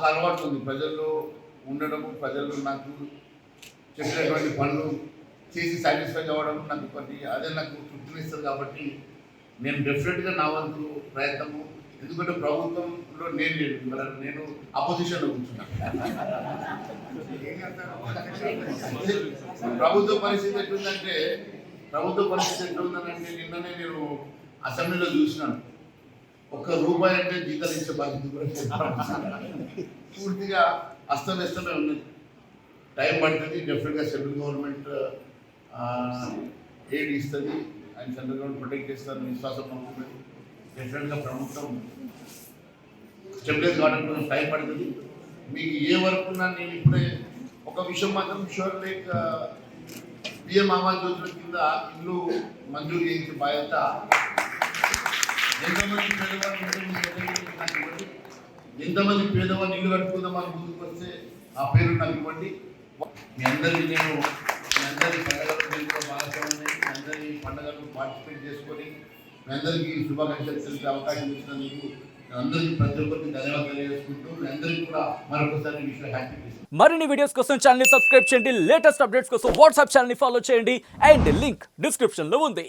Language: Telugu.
అలవాటు ఉంది ప్రజల్లో ఉండడము, ప్రజల్లో నాకు చెప్పినటువంటి పనులు చేసి సాటిస్ఫై అవ్వడం నాకు ఒకటి అదే నాకు తృప్తినిస్తుంది. కాబట్టి నేను డెఫినెట్గా నా వంతు ప్రయత్నము, ఎందుకంటే ప్రభుత్వంలో నేను లేను, నేను అపోజిషన్లో కూర్చున్నాను. ప్రభుత్వ పరిస్థితి ఎట్లుందంటే నిన్ననే నేను అసెంబ్లీలో చూసినాను, ₹1 అంటే జీతాలు ఇచ్చే పరిస్థితి కూడా పూర్తిగా అస్తవ్యస్తమే ఉన్నది. టైం పడుతుంది. డెఫినెట్గా సెంట్రల్ గవర్నమెంట్ ఎయిడ్ ఇస్తుంది అండ్ సెంట్రల్ గవర్నమెంట్ ప్రొటెక్ట్ చేస్తుందని విశ్వాసం ఉంటుంది. డెఫినెట్గా ప్రభుత్వం స్టెబిలైజ్ కావడానికి టైం పడుతుంది. మీకు ఏ వర్క్ ఉన్నా నేను ఇప్పుడే ఒక విషయం మాత్రం sure, like PM Awas Yojana కింద ఇల్లు మంజూరు చేయించే బాధ్యత ఎంతమంది పేదవాళ్ళు ఇల్లు కట్టుకుందామని ముందుకు వస్తే ఆ పేరు నాకు ఇవ్వండి. మీ అందరికీ నేను మీ అందరి పండుగలు భాగస్వామ్యం, మీ అందరి పండుగలను పార్టిసిపేట్ చేసుకొని మీ అందరికీ శుభాకాంక్షలు తెలిసే అవకాశం ఇచ్చినందుకు అందరికీ ప్రతి ఒక్కరికి ధన్యవాదాలు తెలియజేసుకుంటూ మీ అందరికీ కూడా మరొకసారి విషయం హ్యాపీ. మరిన్ని వీడియోస్ కోసం ఛానల్ ని సబ్స్క్రైబ్ చేయండి, లేటెస్ట్ అప్డేట్స్ కోసం వాట్సాప్ ఛానల్ ని ఫాలో చేయండి అండ్ లింక్ డిస్క్రిప్షన్ లో ఉంది.